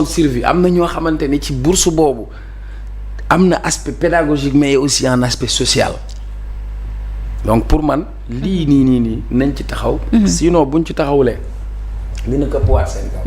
de survie am na ñoo xamante ni ci bourse boobu am na aspect pédagogique mais aussi un aspect social donc pour man lii nii nañ ci taxaw. sinon buñ ci taxawulee dina këpp waat seen kaw.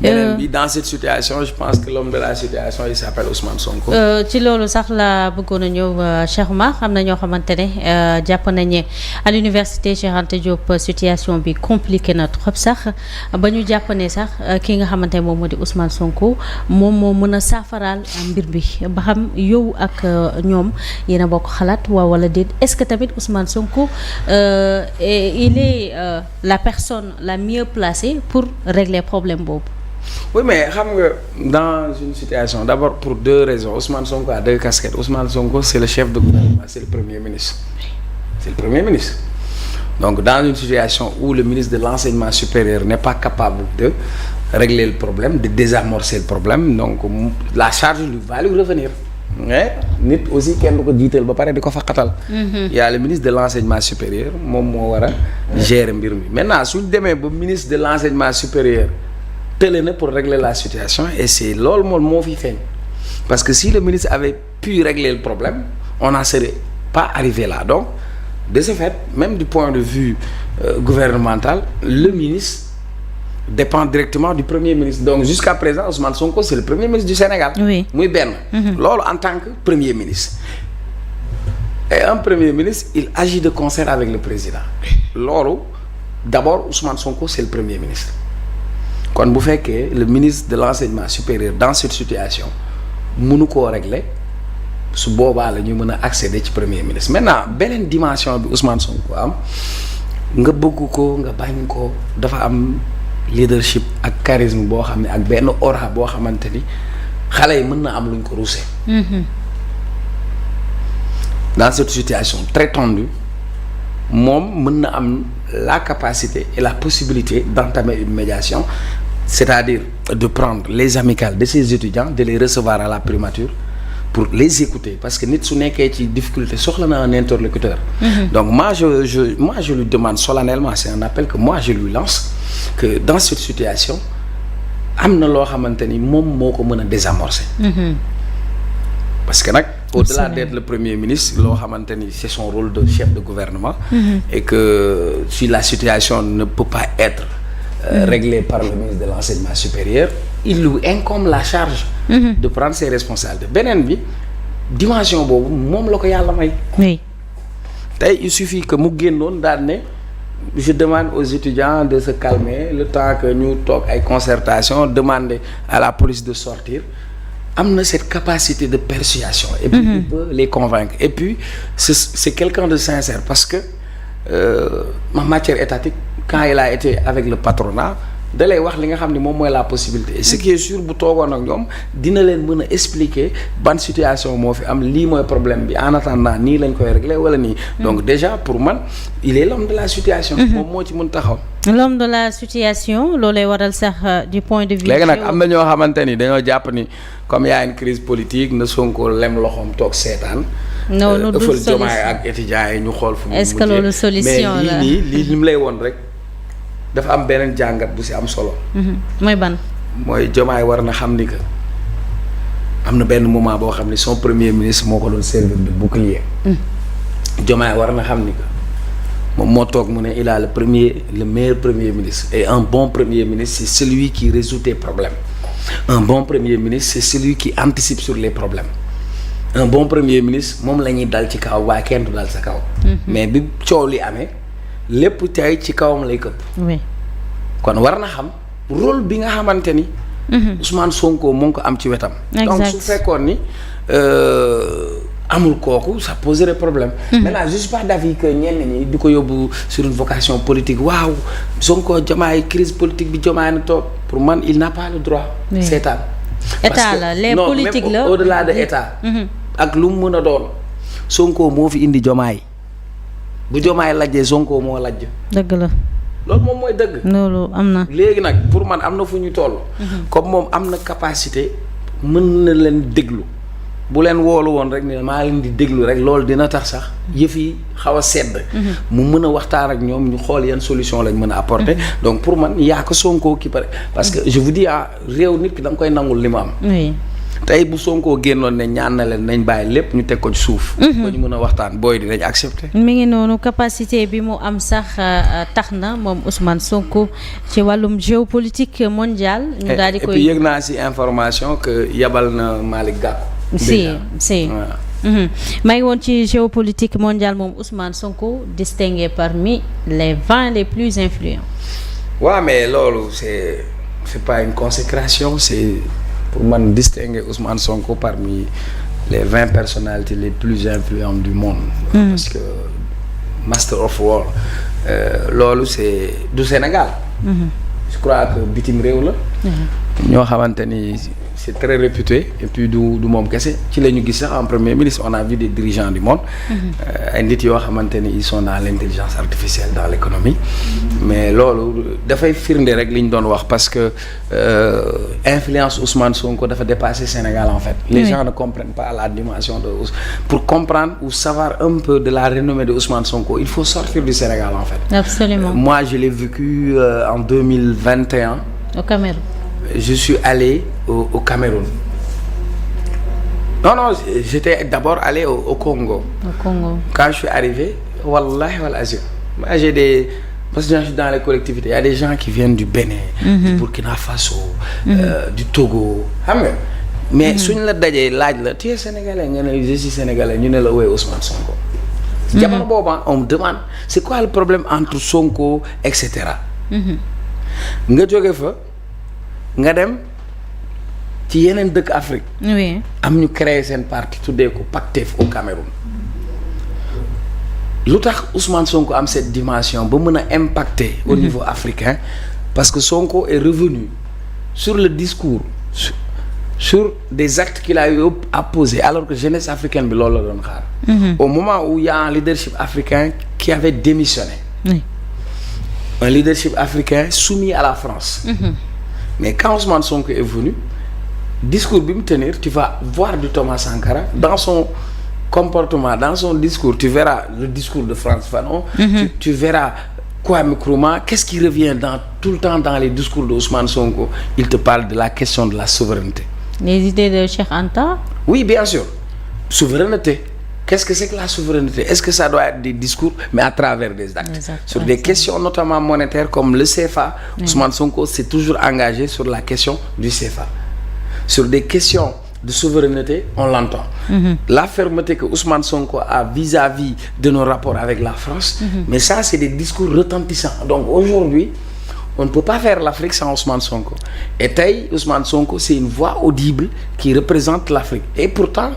beneen bi dans cette situation je pense que l'homme de la situation il s'appelle Ousmane Sonko. ci loolu sax la bëggoon a ñëw Cheikh Oumar xam na ñoo xamante ne jàpp nañ ne à l'université Cheikh Anta Diop situation bi compliqué na trop sax ba ñu jàpp ne sax ki nga xamante ne moom moo di Ousmane Sonko moom moo mën a saafaraal mbir bi ba xam yow ak ñoom yéen a bokk xalaat waaw wala déet est-ce que tamit Ousmane Sonko il est la personne la mieux placée pour régler problème boobu. Oui mais xam nga dans une situation d'abord pour deux raisons Ousmane Sonko a deux casquettes Ousmane Sonko c'est le chef de gouvernement c'est le premier ministre donc dans une situation où le ministre de l'enseignement supérieur n'est pas capable de régler le problème de désamorcer le problème donc la charge lui va lui revenir mais nit aussi kenn du ko jiital ba pare di ko faqatal. Il y a le ministre de l'enseignement supérieur moom moo war a gérer mbir mi maintenant suñ demee ba ministre de l'enseignement supérieur tële na pour régler la situation et c'est loolu moom moo fi feeñ parce que si le ministre avait pu régler le problème on n'en serait pas arrivé là donc de ce fait même du point de vue gouvernemental le ministre dépend directement du premier ministre donc jusqu'à présent Ousmane Sonko c'est le premier ministre du Sénégal. Oui muy benn. loolu en tant que premier ministre. et un premier ministre il agit de concert avec le président. loolu d'abord Ousmane Sonko c'est le premier ministre. kon bu fekkee le ministre de l'enseignement supérieur dans cette situation mënu koo régler su boobaa la ñu mën a accéder ci premier ministre maintenant beneen dimension bi Ousmane Sonko am nga bëgg ko nga bañ ko dafa am. leadership ak charisme boo xam ne ak benn aura boo xamante ni xale yi mën na am luñ ko ruusee. dans cette situation très tendue moom mën na am la capacité et la possibilité d'entamer une médiation c'est-à-dire de prendre les amicales de ses étudiants de les recevoir à la primature pour les écouter parce que nit su nekkee ci difficulté soxla na un interlocuteur. donc moi je lui demande solennellement c'est un appel que moi je lui lance que dans cette situation am na loo xamante ni moom moo ko mën a désamorcer. parce que nag au-delà d'être le premier ministre loo xamante ni c'est son rôle de chef de gouvernement. et que si la situation ne peut pas être réglée par le ministre de l'enseignement supérieur il lui incombe la charge. de prendre ses responsabilités beneen bi dimension boobu moom la ko yàlla may. oui tey il suffit que mu génnoon daal ne je demande aux étudiants de se calmer le temps que ñu toog ay concertation demander à la police de sortir am na cette capacité de persuasion. et puis il peut les convaincre et puis c'est quelqu'un de sincère parce que en matière étatique quand il a été avec le patronat da lay wax li nga xam ne moom mooy la possibilité et ce qui est sûr bu toogoon ak ñoom dina leen mën a expliquer ban situation moo fi am lii mooy problème bi en attendant nii lañ koy régler wala nii. donc déjà pour man il est l'homme de la situation. moom moo ci mën taxaw. l'homme de la situation loolay waral sax du point de vue. léegi nag am na ñoo xamante ni dañoo jàpp ni comme y a une crise politique na Sonko lem loxoom toog seetaan. non du solution Diomaye ak étudiants yi ñu xool fu mu est-ce que loolu solution la mais lii li mu lay woon rek. dafa am beneen jàngat bu ci am solo. mooy ban. mooy Diomaye war na xam ni que am na benn moment boo xam ne son premier ministre moo ko doon servir de bouclier. Diomaye war na xam ni que moom moo toog mu ne il a le meilleur premier ministre et un bon premier ministre c'est celui qui résout tes problèmes. un bon premier ministre c'est celui qui anticipe sur les problèmes. un bon premier ministre moom la ñuy dal ci kaw waaye kenn du dal sa kaw. mais bi coow li amee. lépp tey ci kawam lay këpp. oui kon war na xam rôle bi nga xamante ni. Ousmane Sonko mu ngi ko am ci wetam. donc su fekkoon ni amul kooku ça poserait problème. maintenant je suis pas d'avis que ñenn ñi di ko yóbbu sur une vocation politique waaw Sonko Diomaye crise politique bi Diomaye na toog pour man il n'a pas le droit. seetaan. état la les politiques la même au-delà de état. ak lu mu mën a doon Sonko moo fi indi Diomaye. bu Diomaye lajjee Sonko moo lajj. dëgg la. loolu moom mooy dëgg. loolu am na. léegi nag pour man am na fu ñu toll. comme moom am na capacité mën na leen déglu bu leen woolu woon rek ne maa leen di déglu rek loolu dina tax sax yëf yi xaw a sedd. mu mën a waxtaan ak ñoom ñu xool yan solution lañ mën a apporter. donc pour man yaa ko Sonko ki pare parce que je vous dis réew nit ki da nga koy nangul li mu am. tey bu Sonko génnoon ne ñaan na leen nañ bàyyi lépp ñu teg ko ci suuf. ba ñu mën a waxtaan booy dinañ accepter. mi ngi noonu capacité bi mu am sax tax na moom Ousmane Sonko ci wàllum géopolitique mondiale. ñu daal di koy et puis yëg naa ci information que yabal na Malick Gakou. si maa ngi woon ci géopolitique mondiale moom Ousmane Sonko distingué parmi les 20 les plus influents. waaw mais loolu c'est pas une consécration c'est pour man distinguer Ousmane Sonko parmi les 20 personnalités les plus influentes du monde. Parce que Master of War loolu c'est du Sénégal. Je crois que bitim réew la. ñoo xamante ni c'est très réputé et puis du moom kese ci la ñu gis sax en premier ministre on a vu des dirigeants du monde. ay nit yoo xamante ni ils sont dans l'intelligence artificielle dans l'économie. mais loolu dafay firnde rek li ñu doon wax parce que influence Ousmane Sonko dafa dépasser Sénégal en fait. les gens ne comprennent pas la dimension de pour comprendre ou savoir un peu de la renommée de Ousmane Sonko il faut sortir du Sénégal en fait. Absolument. Moi je l'ai vécu en 2021. Au Cameroun. Je suis allé au Cameroun. Non, j'étais d'abord allé au Congo. Au Congo. Quand je suis arrivé, wallahi wal azim. Moi parce que je suis dans les collectivités, il y a des gens qui viennent du Bénin, du Burkina Faso, du Togo. Mais suñ la dajee laaj la tu es sénégalais nga ne je suis sénégalais ñu ne la woowee Ousmane Sonko. jamono boobu on me demande c'est quoi le problème entre Sonko et cetera. nga jóge fa. nga dem ci yeneen dëkk Afrique. oui am ñu créer seen parti tuddee ko Pastef au Cameroun. lu tax Ousmane Sonko am cette dimension ba mën a impacter. au niveau africain parce que Sonko est revenu sur le discours sur des actes qu'il a eu à poser alors que jeunesse africaine bi loolu la doon xaar. au moment où il y a un leadership africain qui avait démissionné. oui. un leadership africain soumis à la France. Mais quand Ousmane Sonko est venu, discours bi mu tenir, tu vas voir du Thomas Sankara dans son comportement, dans son discours, tu verras le discours de Frantz Fanon, tu verras Kwame Nkrumah, qu'est-ce qui revient tout le temps dans les discours de Ousmane Sonko? Il te parle de la question de la souveraineté. Les idées de Cheikh Anta? Oui, bien sûr. Souveraineté. Qu'est-ce que c'est que la souveraineté? Est-ce que ça doit être des discours, mais à travers des actes? Exactement. Sur des questions notamment monétaires comme le CFA, Ousmane Sonko s'est toujours engagé sur la question du CFA. Sur des questions de souveraineté, on l'entend. La fermeté que Ousmane Sonko a vis-à-vis de nos rapports avec la France, mais ça c'est des discours retentissants. Donc aujourd'hui, on ne peut pas faire l'Afrique sans Ousmane Sonko. Et tey Ousmane Sonko, c'est une voix audible qui représente l'Afrique. Et pourtant,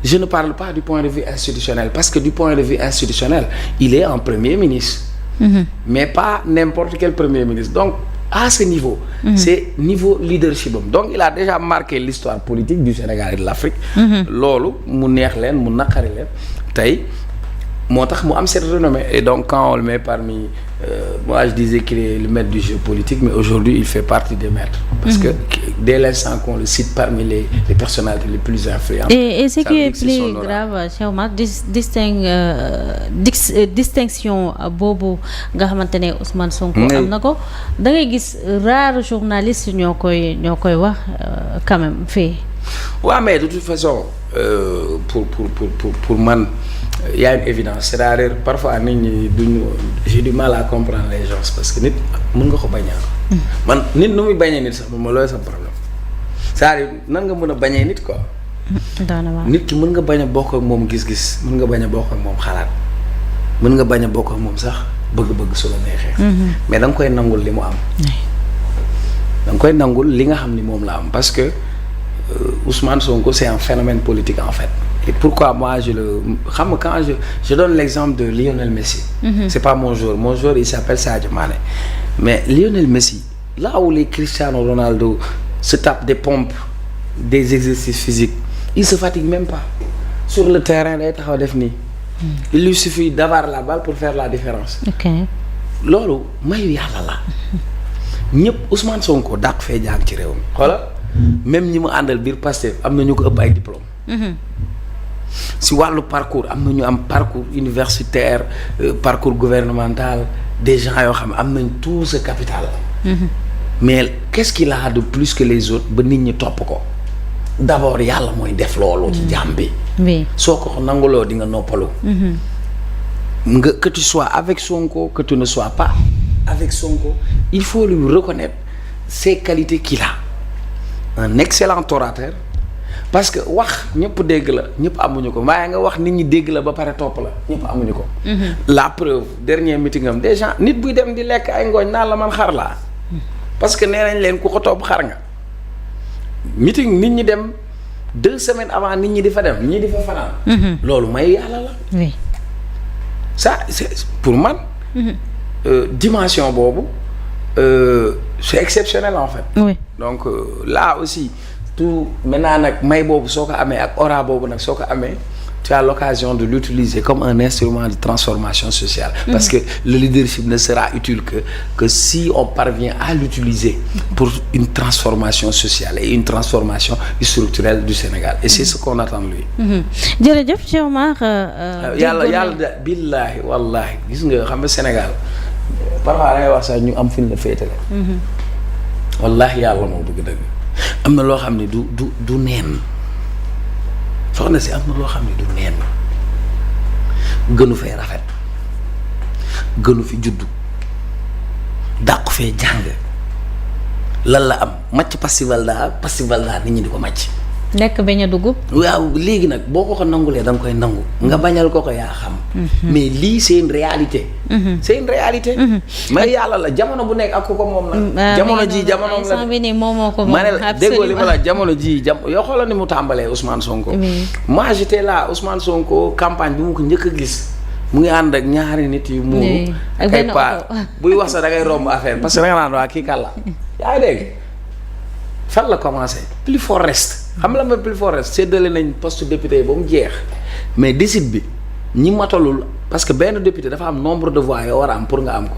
je ne parle pas du point de vue institutionnel parce que du point de vue institutionnel, il est un premier ministre. Mais pas n'importe quel premier ministre. Donc, à ce niveau, c'est niveau leadership. Donc, il a déjà marqué l'histoire politique du Sénégal et de l'Afrique. Loolu mu neex leen mu naqari leen tey moo tax mu am cette renommée. Et donc, quand on le met parmi... moi, je disais qu'il est le maître du jeu politique, mais aujourd'hui, il fait partie des maîtres. Parce que dès l'instant qu'on le cite parmi les personnalités les plus influentes... Et ce qui est plus grave, Cheikh Oumar, distinction boobu nga xamante ne Ousmane Sonko am na ko da ngay gis rare journaliste ñoo koy wax quand même fii. waaw mais de toute façon pour man il y a une évidence c'est-à-dire parfois nit ñi duñu j'ai du mal à comprendre les gens parce que nit mën nga ko bañaa man nit nu muy bañee nit sax ma looy sa problème c'est-à-dire nan nga mën a bañee nit quoi. nit ki mën nga bañ a bokk ak moom gis-gis mën nga bañ a bokk ak moom xalaat mën nga bañ a bokk ak moom sax bëgg-bëgg su la neexee. mais da nga koy nangul li mu am. da nga koy nangul li nga xam ni moom la am parce que Ousmane Sonko c'est un phénomène politique en fait. Et pourquoi moi quand je donne l'exemple de Lionel Messi. C'est pas mon joueur il s'appelle Sadio Mané. Mais Lionel Messi, là où les Cristiano Ronaldo se tapent des pompes, des exercices physiques, il se fatigue même pas. Sur le terrain day taxaw def nii. Il lui suffit d'avoir la balle pour faire la différence. OK. Loolu mayu yàlla la. ñëpp Ousmane Sonko dàq fee jàng ci réew mi. Voilà. Même ñi mu àndal biir Pastef am na ñu ko ëpp ay diplôme. si wàllu parcours am na ñu am parcours universitaire parcours gouvernemental des gens yoo xam ne am nañ tout ce capital. mais qu'est-ce qu'il a de plus que les autres ba nit ñi topp ko d'abord yàlla mooy def loolu. ci jàmm bi. oui soo ko nanguloo di nga noppalu. nga que tu sois avec Sonko que tu ne sois pas avec Sonko il faut lui reconnaître ses qualités qu'il a un excellent orateur. parce que wax ñëpp dégg la ñëpp amuñu ko waaye nga wax nit ñi dégg la ba pare topp la ñëpp amuñu ko. la preuve dernier meeting am déjà nit buy dem di lekk ay ngooñ naan la man xar laa. parce que nee nañ leen ku ko topp xar nga. meeting nit ñi dem 2 semaines avant nit ñi di fa dem ñii di fa fanaan. loolu may yàlla la. oui ça c'est pour man. dimension boobu c'est exceptionnel en fait. oui donc là aussi. tout maintenant nag may boobu soo ko amee ak aura boobu nag soo ko amee tu as l'occasion de l'utiliser comme un instrument de transformation sociale. parce que le leadership ne sera utile que si on parvient à l'utiliser pour une transformation sociale et une transformation structurelle du Sénégal et c'est ce qu'on attend de lui. jërëjëf Cheikh Oumar. yàlla de billaahi wallaahi gis nga xam nga Sénégal parfois da ngay wax sax ñu am fi ñu la féetale. wallaahi yàlla moo bëgg dëgg. am na loo xam ne du neen soxna si am na loo xam ne du neen gënu fee rafet gënu fi juddu dàqu fee jàng lan la am màcc pastivalda nit ñi di ko màcc. nekk bañ a dugub. waaw léegi nag boo ko nangulee da nga koy nangu. nga bañal ko yaa xam. mais lii c'est une réalité. c'est une réalité. mais yàlla la jamono bu nekk ak ko moom la. jamono ji jamono la ma ne la déggoo li ma la jamono ji yoo xoolal ni mu tàmbalee Ousmane Sonko. moi j'étais là Ousmane Sonko campagne bi mu ko njëkk a gis mu ngi ànd ak ñaari nit yu muuru. ak ay pa buy wax sax da ngay romb affaire parce que da nga naan waa kii kàlla yaa ngi dégg fan la commencé plus fort reste. xam la ma plus fort reste séddale nañ poste député ba mu jeex mais décide bi ñi matalul parce que benn député dafa am nombre de voix yoo war a am pour nga am ko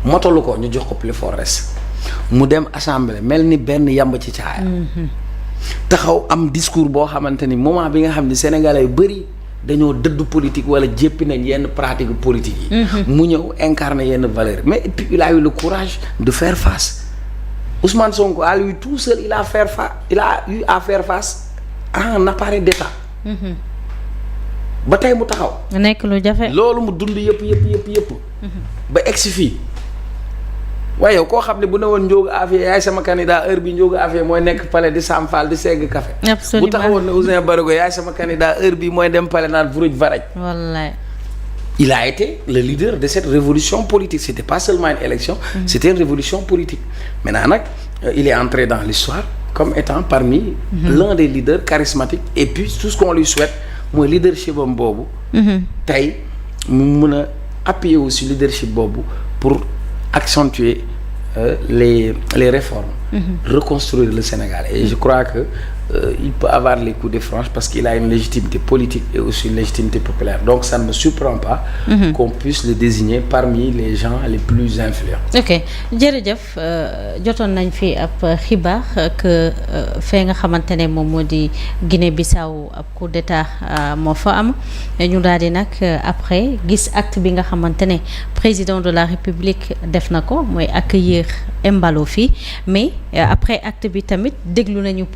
matalu ko ñu jox ko plus fort reste mu dem assemblée mel ni benn yamb ci caaya taxaw am discours boo xamante ni moment bi nga xam ni sénégalais yu bëri dañoo dëdd politique wala jéppi nañ yenn pratique politique yi mu ñëw incarner yenn valeur mais et puis il a eu le courage de faire face Ousmane Sonko à lui tout seul il a eu à faire face à un appareil d'État. ba tey mu taxaw. nekk lu jafe. loolu mu dund yëpp. ba egsi fii waaye yow koo xam ne bu ne woon Ndiogou Afia yaay sama candidat heure bi Ndiogou Afia mooy nekk palais di Sam Fall di segg café. absolument bu taxawoon ne Ouzin Barago yaay sama candidat heure bi mooy dem palais naan vuruj varaj. wallaay. il a été le leader de cette révolution politique c'était pas seulement une élection c'était une révolution politique maintenant nag il est entré dans l'histoire comme étant parmi l'un des leaders charismatiques et puis tout ce qu'on lui souhaite mooy leadership am boobu tey mu mën a appuyer aussi leadership boobu pour accentuer les réformes reconstruire le Sénégal et je crois que il peut avoir les coups de franche parce qu'il a une légitimité politique et aussi une légitimité populaire donc ça ne me surprend pas qu'on puisse le désigner parmi les gens les plus influents. ok jërëjëf jotoon nañ fi ab xibaar que fee nga xamante ne moom moo di Guinée-Bissau ab coup d'état moo fa am ñu daal di nag après gis acte bi nga xamante ne président de la République def na ko mooy accueillir Embalo fii mais après acte bi tamit déglu nañu